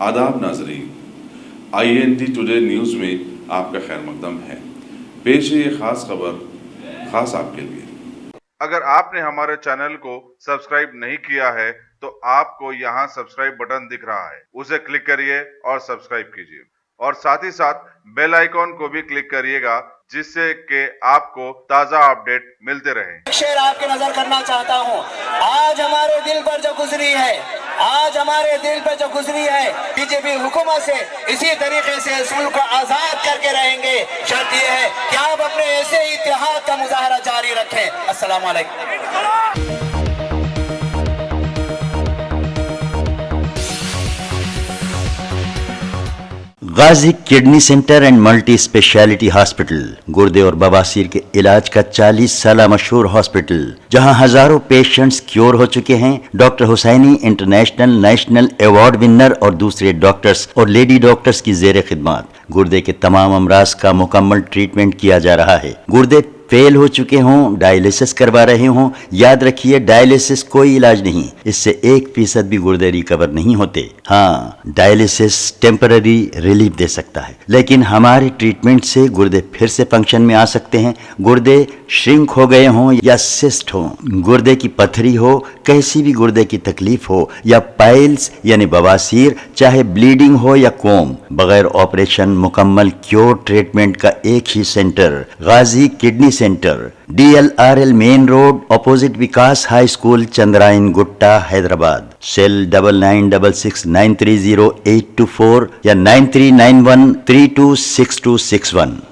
आदाब नाजरीन, INT today news में आपका खैर मकदम है। पेश है ये खास खबर खास आपके लिए। अगर आपने हमारे चैनल को सब्सक्राइब नहीं किया है तो आपको यहाँ सब्सक्राइब बटन दिख रहा है, उसे क्लिक करिए और सब्सक्राइब कीजिए और साथ ही साथ बेल आइकॉन को भी क्लिक करिएगा जिससे कि आपको ताज़ा अपडेट मिलते रहे। शेर आपकी नजर करना चाहता हूँ। आज हमारे दिल पर जो गुजरी है, आज हमारे दिल पर जो गुजरी है, बीजेपी हुकूमत से इसी तरीके से इस मुल्क को आजाद करके रहेंगे। शर्त यह है कि आप अपने ऐसे इत्तेहाद का मुजाहरा जारी रखें। अस्सलाम वालेकुम। Ghazi kidney centre and multi speciality hospital गुर्दे और बवासीर के इलाज का 40 साल मशहूर हॉस्पिटल, जहां हजारों पेशेंट्स क्योर हो चुके हैं। Doctor Husaini international national award winner और दूसरे डॉक्टर्स और लेडी डॉक्टर्स की जेर खिदमत गुर्दे के तमाम अमराज का मुकम्मल ट्रीटमेंट किया जा रहा है। गुर्दे फेल हो चुके हों, डायलिसिस करवा रहे हों, याद रखिए डायलिसिस कोई इलाज नहीं, इससे 1% भी गुर्दे रिकवर नहीं होते। हाँ, डायलिसिस टेम्पररी रिलीफ दे सकता है, लेकिन हमारे ट्रीटमेंट से गुर्दे फिर से फंक्शन में आ सकते हैं। गुर्दे श्रिंक हो गए हों या सिस्ट हो, गुर्दे की पथरी हो, कैसी भी गुर्दे की तकलीफ हो या पाइल्स यानी बवासीर, चाहे ब्लीडिंग हो या कोम, बगैर ऑपरेशन मुकम्मल क्योर ट्रीटमेंट का एक ही सेंटर, Ghazi kidney centre, DLRL main road opposite Vikas high school, Chandrayangutta, Hyderabad. Cell 9966930824 या 9391326261।